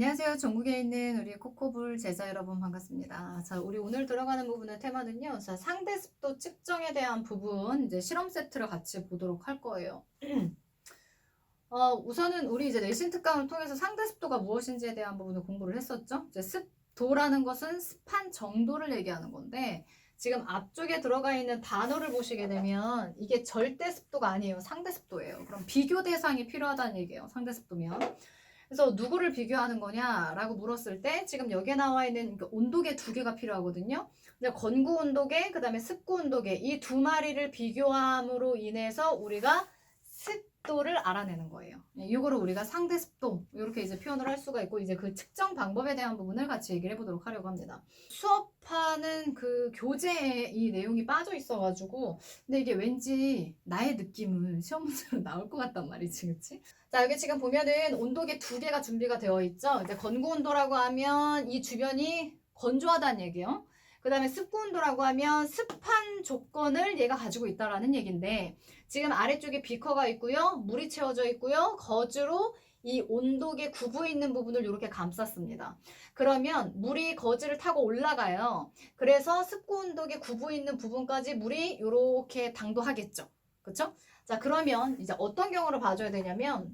안녕하세요. 전국에 있는 우리 코코불 제자 여러분 반갑습니다. 자, 우리 오늘 들어가는 부분의 테마는요. 자, 상대 습도 측정에 대한 부분 이제 실험 세트를 같이 보도록 할 거예요. 우선은 우리 이제 내신 특강을 통해서 상대 습도가 무엇인지에 대한 부분을 공부를 했었죠. 이제 습도라는 것은 습한 정도를 얘기하는 건데 지금 앞쪽에 들어가 있는 단어를 보시게 되면 이게 절대 습도가 아니에요. 상대 습도예요. 그럼 비교 대상이 필요하다는 얘기예요. 상대 습도면. 그래서 누구를 비교하는 거냐라고 물었을 때 지금 여기에 나와 있는 온도계 두 개가 필요하거든요. 건구 온도계, 그 다음에 습구 온도계 이 두 마리를 비교함으로 인해서 우리가 습도를 알아내는 거예요. 이거를 우리가 상대 습도 이렇게 이제 표현을 할 수가 있고 이제 그 측정 방법에 대한 부분을 같이 얘기를 해보도록 하려고 합니다. 수업하는 그 교재에 이 내용이 빠져 있어가지고 근데 이게 왠지 나의 느낌은 시험 문제로 나올 것 같단 말이지, 그치? 자, 여기 지금 보면은 온도계 두 개가 준비가 되어 있죠. 이제 건구 온도라고 하면 이 주변이 건조하다는 얘기예요. 그 다음에 습구 온도라고 하면 습한 조건을 얘가 가지고 있다라는 얘기인데 지금 아래쪽에 비커가 있고요. 물이 채워져 있고요. 거즈로 이 온도계 구부 있는 부분을 이렇게 감쌌습니다. 그러면 물이 거즈를 타고 올라가요. 그래서 습구 온도계 구부 있는 부분까지 물이 이렇게 당도하겠죠. 그쵸? 자, 그러면 이제 어떤 경우를 봐줘야 되냐면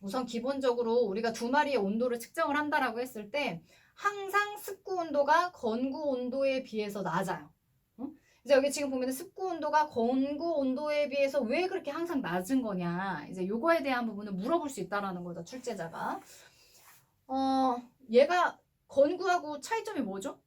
우선 기본적으로 우리가 두 마리의 온도를 측정을 한다라고 했을 때 항상 습구 온도가 건구 온도에 비해서 낮아요. 이제 여기 지금 보면 습구 온도가 건구 온도에 비해서 왜 그렇게 항상 낮은 거냐 이제 요거에 대한 부분을 물어볼 수 있다라는 거죠, 출제자가. 얘가 건구하고 차이점이 뭐죠?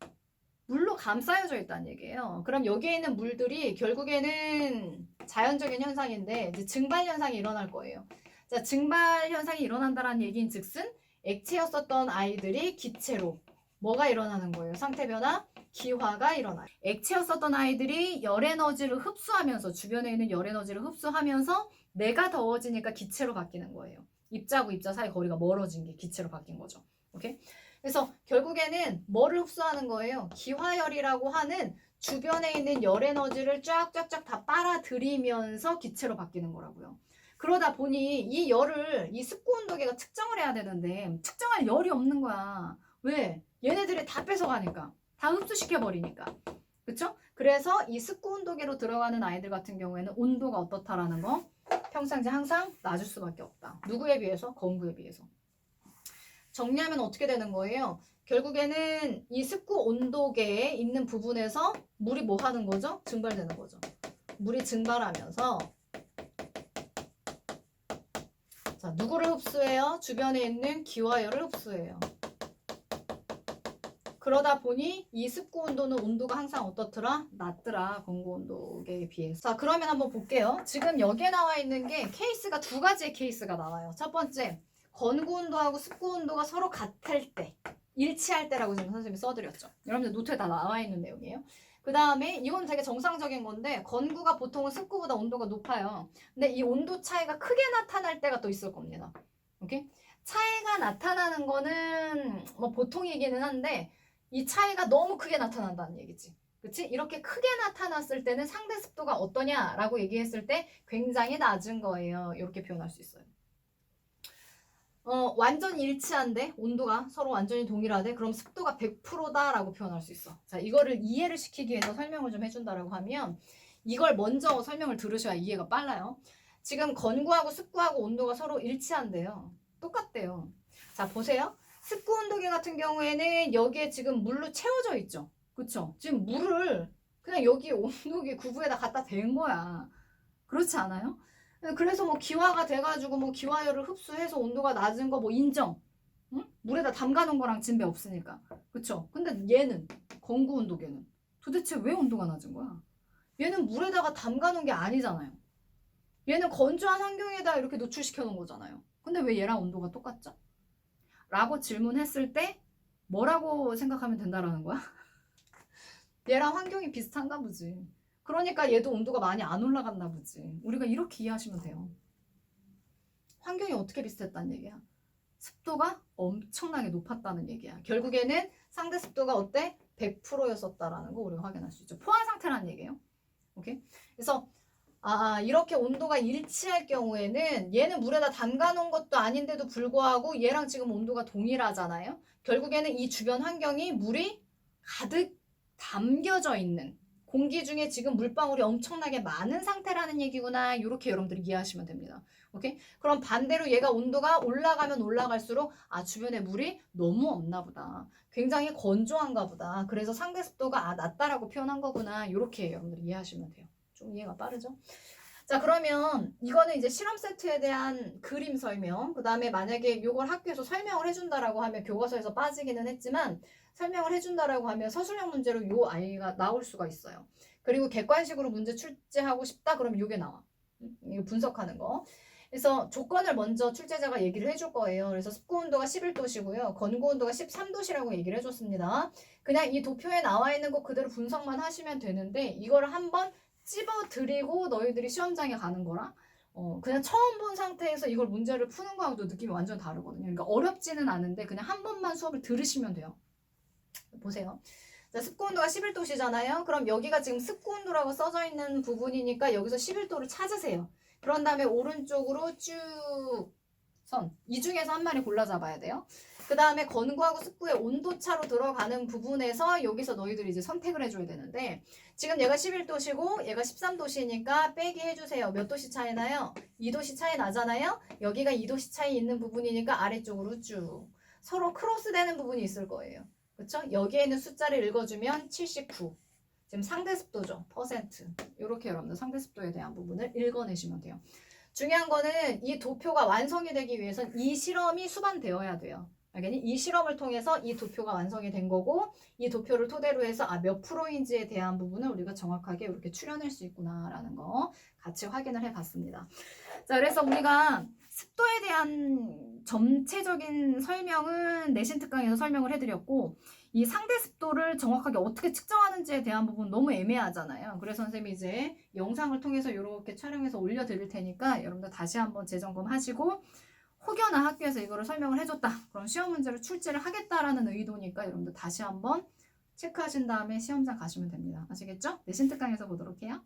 물로 감싸여져 있다는 얘기예요. 그럼 여기에 있는 물들이 결국에는 자연적인 현상인데 이제 증발 현상이 일어날 거예요. 자, 증발 현상이 일어난다는 얘기인 즉슨 액체였었던 아이들이 기체로 뭐가 일어나는 거예요? 상태 변화, 기화가 일어나요. 액체였었던 아이들이 열 에너지를 흡수하면서 주변에 있는 열 에너지를 흡수하면서 내가 더워지니까 기체로 바뀌는 거예요. 입자하고 입자 사이 거리가 멀어진 게 기체로 바뀐 거죠. 오케이? 그래서 결국에는 뭐를 흡수하는 거예요? 기화열이라고 하는 주변에 있는 열 에너지를 쫙쫙쫙 다 빨아들이면서 기체로 바뀌는 거라고요. 그러다 보니 이 열을 이 습구 온도계가 측정을 해야 되는데 측정할 열이 없는 거야. 왜? 얘네들이 다 뺏어가니까. 다 흡수시켜 버리니까. 그쵸? 그래서 이 습구 온도계로 들어가는 아이들 같은 경우에는 온도가 어떻다라는 거 평상시 항상 낮을 수밖에 없다. 누구에 비해서? 건구에 비해서. 정리하면 어떻게 되는 거예요? 결국에는 이 습구 온도계에 있는 부분에서 물이 뭐 하는 거죠? 증발되는 거죠. 물이 증발하면서 자, 누구를 흡수해요? 주변에 있는 기화열을 흡수해요. 그러다 보니 이 습구 온도는 온도가 항상 어떻더라? 낮더라. 건구 온도계에 비해서. 자, 그러면 한번 볼게요. 지금 여기에 나와 있는 게 케이스가 두 가지의 케이스가 나와요. 첫 번째, 건구 온도하고 습구 온도가 서로 같을 때, 일치할 때라고 지금 선생님이 써드렸죠. 여러분들 노트에 다 나와 있는 내용이에요. 그 다음에 이건 되게 정상적인 건데 건구가 보통은 습구보다 온도가 높아요. 근데 이 온도 차이가 크게 나타날 때가 또 있을 겁니다. 오케이? 차이가 나타나는 거는 뭐 보통이기는 한데 이 차이가 너무 크게 나타난다는 얘기지. 그치? 이렇게 크게 나타났을 때는 상대 습도가 어떠냐라고 얘기했을 때 굉장히 낮은 거예요. 이렇게 표현할 수 있어요. 완전히 일치한데 온도가 서로 완전히 동일하대 그럼 습도가 100%다라고 표현할 수 있어. 자, 이거를 이해를 시키기 위해서 설명을 좀 해준다라고 하면 이걸 먼저 설명을 들으셔야 이해가 빨라요. 지금 건구하고 습구하고 온도가 서로 일치한대요. 똑같대요. 자, 보세요. 습구 온도계 같은 경우에는 여기에 지금 물로 채워져 있죠. 그쵸? 지금 물을 그냥 여기 온도계 구부에다 갖다 댄 거야. 그렇지 않아요? 그래서 뭐 기화가 돼가지고 뭐 기화열을 흡수해서 온도가 낮은 거 뭐 인정. 응? 물에다 담가 놓은 거랑 진배 없으니까. 그쵸? 근데 얘는 건구 온도계는 도대체 왜 온도가 낮은 거야? 얘는 물에다가 담가 놓은 게 아니잖아요. 얘는 건조한 환경에다 이렇게 노출시켜 놓은 거잖아요. 근데 왜 얘랑 온도가 똑같죠? 라고 질문했을 때 뭐라고 생각하면 된다라는 거야? 얘랑 환경이 비슷한가 보지. 그러니까 얘도 온도가 많이 안 올라갔나 보지. 우리가 이렇게 이해하시면 돼요. 환경이 어떻게 비슷했다는 얘기야? 습도가 엄청나게 높았다는 얘기야. 결국에는 상대 습도가 어때? 100%였었다라는 거 우리가 확인할 수 있죠. 포화 상태라는 얘기예요. 오케이? 그래서 이렇게 온도가 일치할 경우에는 얘는 물에다 담가 놓은 것도 아닌데도 불구하고 얘랑 지금 온도가 동일하잖아요. 결국에는 이 주변 환경이 물이 가득 담겨져 있는 공기 중에 지금 물방울이 엄청나게 많은 상태라는 얘기구나. 이렇게 여러분들이 이해하시면 됩니다. 오케이? 그럼 반대로 얘가 온도가 올라가면 올라갈수록 주변에 물이 너무 없나 보다. 굉장히 건조한가 보다. 그래서 상대 습도가 낮다라고 표현한 거구나. 이렇게 여러분들이 이해하시면 돼요. 좀 이해가 빠르죠? 자, 그러면 이거는 이제 실험 세트에 대한 그림 설명. 그 다음에 만약에 이걸 학교에서 설명을 해준다라고 하면 교과서에서 빠지기는 했지만 설명을 해준다라고 하면 서술형 문제로 요 아이가 나올 수가 있어요. 그리고 객관식으로 문제 출제하고 싶다? 그러면 요게 나와. 이거 분석하는 거. 그래서 조건을 먼저 출제자가 얘기를 해줄 거예요. 그래서 습고 온도가 11도시고요. 건고 온도가 13도시라고 얘기를 해줬습니다. 그냥 이 도표에 나와 있는 거 그대로 분석만 하시면 되는데 이거를 한번 찝어드리고 너희들이 시험장에 가는 거랑 그냥 처음 본 상태에서 이걸 문제를 푸는 거하고도 느낌이 완전 다르거든요. 그러니까 어렵지는 않은데 그냥 한 번만 수업을 들으시면 돼요. 보세요. 자, 습고 온도가 11도시잖아요. 그럼 여기가 지금 습고 온도라고 써져 있는 부분이니까 여기서 11도를 찾으세요. 그런 다음에 오른쪽으로 쭉 이 중에서 한 마리 골라 잡아야 돼요. 그 다음에 건구하고 습구의 온도차로 들어가는 부분에서 여기서 너희들이 이제 선택을 해줘야 되는데 지금 얘가 11도시고 얘가 13도시니까 빼기 해주세요. 몇 도씨 차이 나요? 2도씨 차이 나잖아요? 여기가 2도씨 차이 있는 부분이니까 아래쪽으로 쭉 서로 크로스되는 부분이 있을 거예요. 그쵸? 여기에 있는 숫자를 읽어주면 79. 지금 상대 습도죠. 퍼센트. 이렇게 여러분들 상대 습도에 대한 부분을 읽어내시면 돼요. 중요한 거는 이 도표가 완성이 되기 위해선 이 실험이 수반되어야 돼요. 알겠니? 이 실험을 통해서 이 도표가 완성이 된 거고 이 도표를 토대로 해서 몇 프로인지에 대한 부분을 우리가 정확하게 이렇게 추려낼 수 있구나라는 거 같이 확인을 해봤습니다. 자, 그래서 우리가 습도에 대한 전체적인 설명은 내신 특강에서 설명을 해드렸고 이 상대 습도를 정확하게 어떻게 측정하는지에 대한 부분 너무 애매하잖아요. 그래서 선생님이 이제 영상을 통해서 이렇게 촬영해서 올려드릴 테니까 여러분들 다시 한번 재점검하시고 혹여나 학교에서 이거를 설명을 해줬다. 그럼 시험 문제를 출제를 하겠다라는 의도니까 여러분들 다시 한번 체크하신 다음에 시험장 가시면 됩니다. 아시겠죠? 내신 특강에서 보도록 해요.